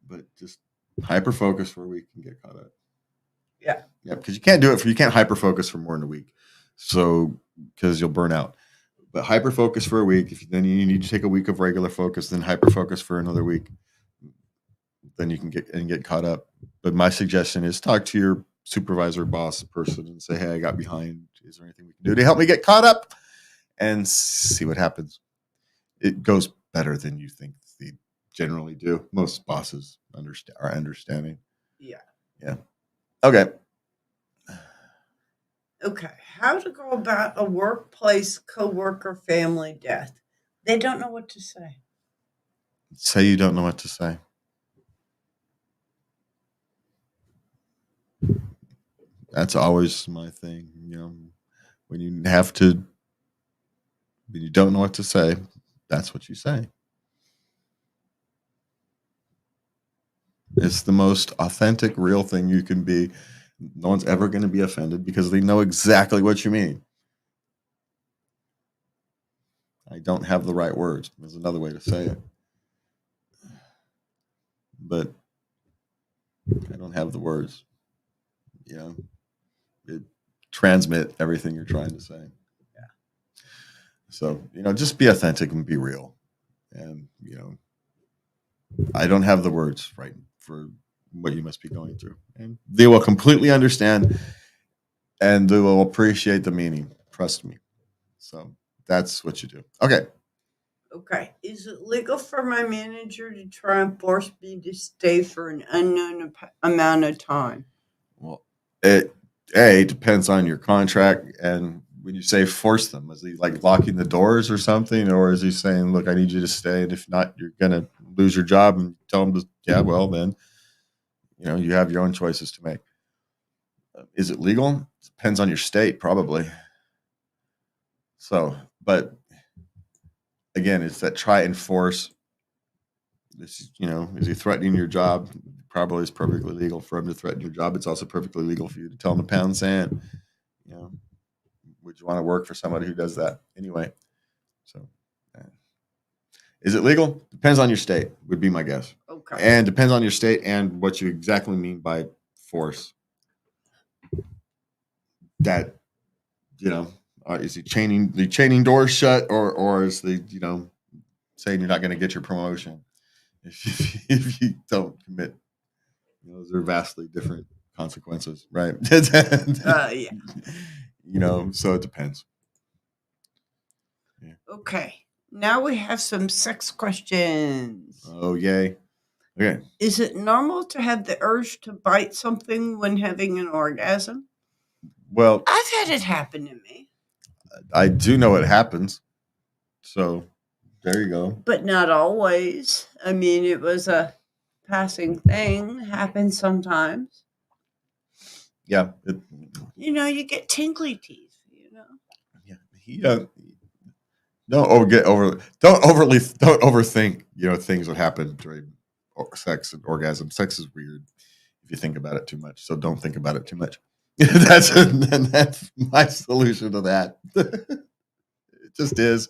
B: but just hyper focus for a week and get caught up.
C: Yeah.
B: Yeah, because you can't hyper focus for more than a week, so because you'll burn out. But hyper focus for a week. If then you need to take a week of regular focus, then hyper focus for another week. Then you can get caught up. But my suggestion is talk to your supervisor, boss, person, and say, "Hey, I got behind. Is there anything we can do to help me get caught up?" And see what happens. It goes better than you think they generally do. Most bosses are understanding.
C: Yeah.
B: Yeah. Okay.
C: Okay. How to go about a workplace coworker family death? They don't know what to say.
B: Say you don't know what to say. That's always my thing. When you don't know what to say, that's what you say. It's the most authentic, real thing you can be. No one's ever going to be offended because they know exactly what you mean. I don't have the right words. There's another way to say it. But I don't have the words. It transmit everything you're trying to say.
C: Yeah.
B: So, just be authentic and be real. And, I don't have the words right for what you must be going through. And they will completely understand and they will appreciate the meaning. Trust me. So that's what you do. Okay.
C: Okay. Is it legal for my manager to try and force me to stay for an unknown amount of time?
B: Well, it depends on your contract. And when you say force them, is he like locking the doors or something? Or is he saying, look, I need you to stay. And if not, you're going to lose your job, and tell them to, yeah, well, then, you have your own choices to make. Is it legal? Depends on your state, probably. So, but again, it's that try and force. This, is he threatening your job? Probably is perfectly legal for him to threaten your job. It's also perfectly legal for you to tell him to pound sand. Would you want to work for somebody who does that anyway? So, is it legal? Depends on your state, would be my guess.
C: Okay.
B: And depends on your state and what you exactly mean by force. That, is he chaining doors shut, or is the saying you're not going to get your promotion if you don't commit? Those are vastly different consequences, right?
C: Yeah.
B: So it depends.
C: Yeah. Okay. Now we have some sex questions.
B: Oh, yay. Okay.
C: Is it normal to have the urge to bite something when having an orgasm?
B: Well,
C: I've had it happen to me.
B: I do know it happens. So there you go.
C: But not always. I mean, it was a passing thing. Happens sometimes.
B: Yeah.
C: You get tingly teeth,
B: Yeah. Don't overthink, things that happen during sex and orgasm. Sex is weird if you think about it too much. So don't think about it too much. That's my solution to that. It just is.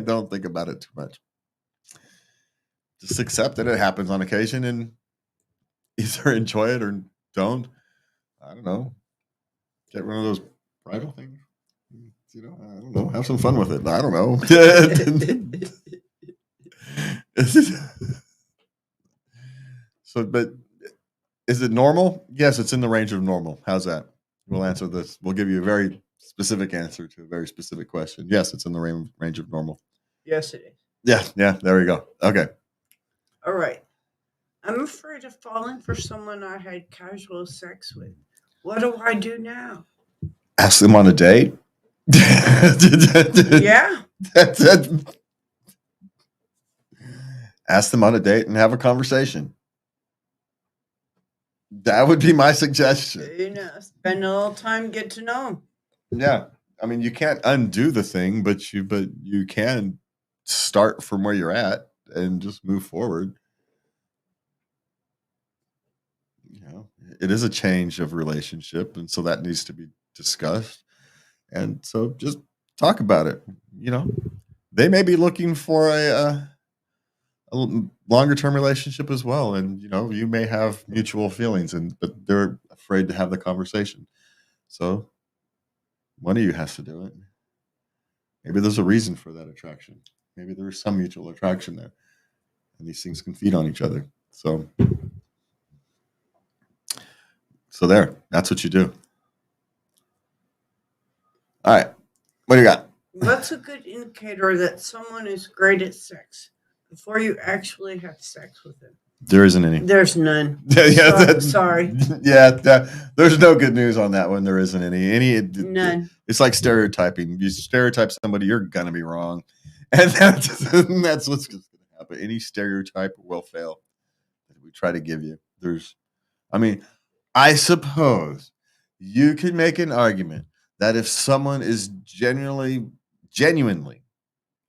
B: Don't think about it too much. Just accept that it happens on occasion and either enjoy it or don't. I don't know. Get rid of those bridal things. I don't know. Have some fun with it. I don't know. So, but is it normal? Yes, it's in the range of normal. How's that? We'll answer this. We'll give you a very specific answer to a very specific question. Yes, it's in the range of normal.
C: Yes, it is.
B: Yeah. There we go. Okay.
C: All right. I'm afraid of falling for someone I had casual sex with. What do I do now?
B: Ask them on a date.
C: Yeah.
B: Ask them on a date and have a conversation. That would be my suggestion.
C: Spend a little time, get to know them.
B: Yeah. I mean, you can't undo the thing, but you can start from where you're at and just move forward. It is a change of relationship, and so that needs to be discussed. And so just talk about it. They may be looking for longer term relationship as well, and you may have mutual feelings, but they're afraid to have the conversation. So one of you has to do it. Maybe there's a reason for that attraction. Maybe there's some mutual attraction there, and these things can feed on each other. So there, that's what you do. All right, what do you got?
C: What's a good indicator that someone is great at sex before you actually have sex with them?
B: There isn't any.
C: There's none. Sorry.
B: Yeah, there's no good news on that one. There isn't any.
C: None.
B: It's like stereotyping. You stereotype somebody, you're gonna be wrong, and that's what's going to happen. Any stereotype will fail that we try to give you. I suppose you could make an argument that if someone is genuinely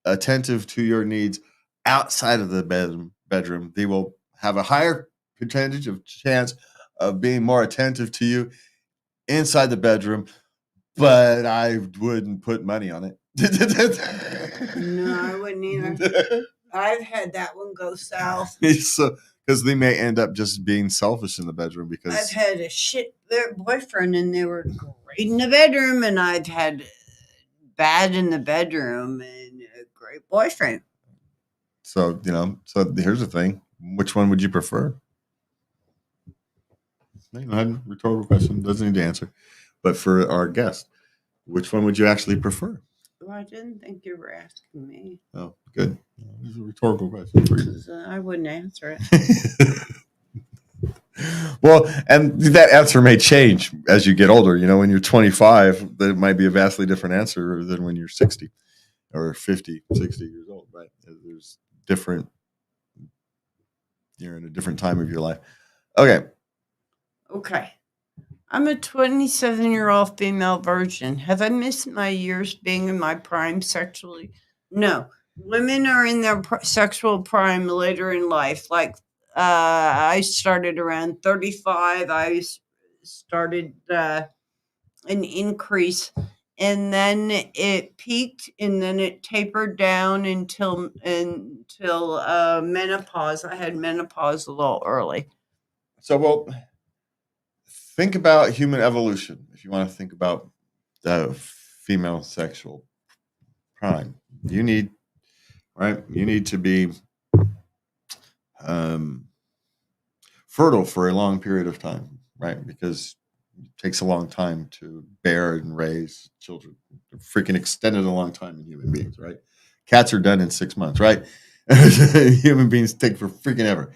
B: attentive to your needs outside of the bedroom, they will have a higher percentage of chance of being more attentive to you inside the bedroom, but I wouldn't put money on it.
C: No, I wouldn't either. I've had that one go south.
B: Because they may end up just being selfish in the bedroom. Because
C: I've had a shit boyfriend and they were great in the bedroom, and I've had bad in the bedroom and a great boyfriend.
B: So here's the thing. Which one would you prefer? Rhetorical question. Doesn't need to answer. But for our guest, which one would you actually prefer?
C: Well, I didn't think you were asking me.
B: Oh, good. This is a rhetorical question for you.
C: I wouldn't answer it.
B: Well, and that answer may change as you get older. When you're 25, that might be a vastly different answer than when you're 60 or 50, 60 years old, right? There's different, you're in a different time of your life. Okay.
C: I'm a 27-year-old female virgin. Have I missed my years being in my prime sexually? No. Women are in their sexual prime later in life. Like, I started around 35. I started an increase, and then it peaked, and then it tapered down until menopause. I had menopause a little early.
B: So, think about human evolution. If you want to think about the female sexual prime, you need to be fertile for a long period of time, right? Because it takes a long time to bear and raise children. They're freaking extended a long time in human beings, right? Cats are done in 6 months, right? Human beings take for freaking ever.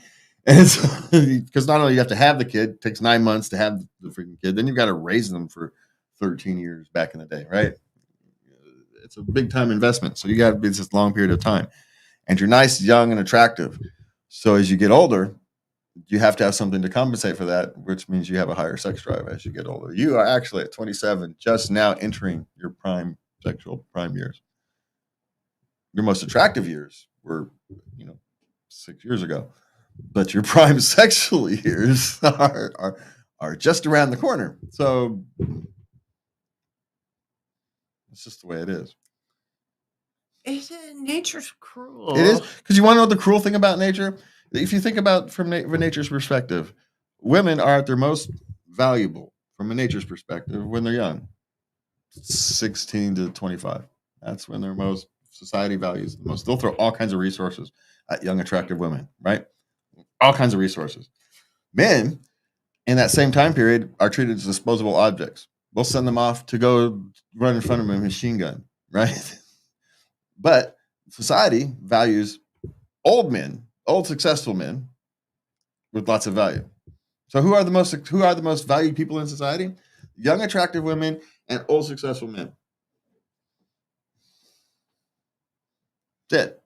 B: And so, because not only you have to have the kid, it takes 9 months to have the freaking kid, then you've got to raise them for 13 years back in the day, right? It's a big time investment. So you got to be this long period of time. And you're nice, young, and attractive. So as you get older, you have to have something to compensate for that, which means you have a higher sex drive as you get older. You are actually at 27, just now entering your sexual prime years. Your most attractive years were, 6 years ago. But your prime sexual years are just around the corner. So it's just the way it is.
C: Nature's cruel.
B: It is, because you want to know the cruel thing about nature? If you think about from nature's perspective, women are at their most valuable from a nature's perspective when they're young, 16 to 25. That's when their most society values the most. They'll throw all kinds of resources at young, attractive women, right? All kinds of resources. Men, in that same time period, are treated as disposable objects. We'll send them off to go run in front of a machine gun, right? But society values old men, old successful men with lots of value. So who are the most valued people in society? Young, attractive women and old, successful men. That's it.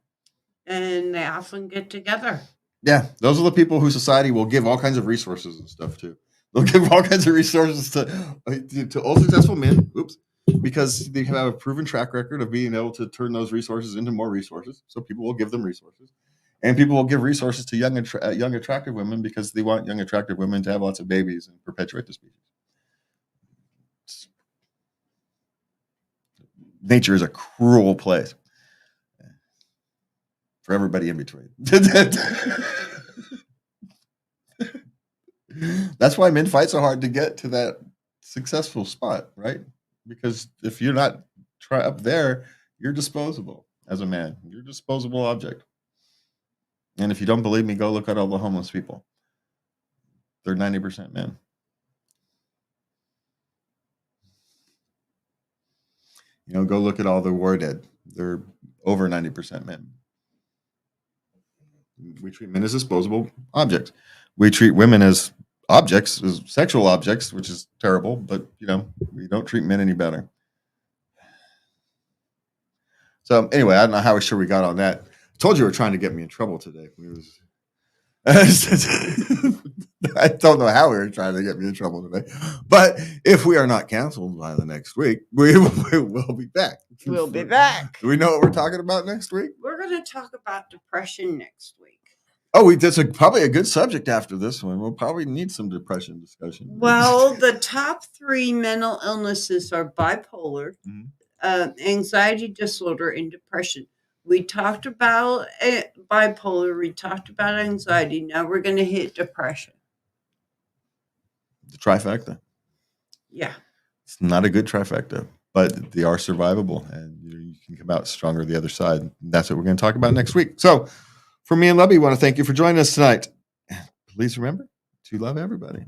C: And they often get together.
B: Yeah, those are the people who society will give all kinds of resources and stuff to. They'll give all kinds of resources to old, successful men. Oops. Because they have a proven track record of being able to turn those resources into more resources. So people will give them resources. And people will give resources to young, attractive women because they want young, attractive women to have lots of babies and perpetuate the species. Nature is a cruel place. for everybody in between. That's why men fight so hard to get to that successful spot, right? Because if you're not up there, you're disposable as a man. You're a disposable object. And if you don't believe me, go look at all the homeless people. They're 90% men. Go look at all the war dead. They're over 90% men. We treat men as disposable objects. We treat women as objects, as sexual objects, which is terrible, but we don't treat men any better. So anyway, I don't know how sure we got on that. I told you we were trying to get me in trouble today. I don't know how we were trying to get me in trouble today, but if we are not canceled by the next week, we will be back.
C: We'll be back.
B: Do we know what we're talking about next week?
C: We're going to talk about depression next week.
B: Oh, that's probably a good subject after this one. We'll probably need some depression discussion.
C: Well, the top 3 mental illnesses are bipolar, anxiety disorder, and depression. We talked about bipolar. We talked about anxiety. Now we're going to hit depression.
B: The trifecta.
C: Yeah.
B: It's not a good trifecta, but they are survivable, and you can come out stronger the other side. That's what we're going to talk about next week. So for me and Lubby, I want to thank you for joining us tonight. Please remember to love everybody.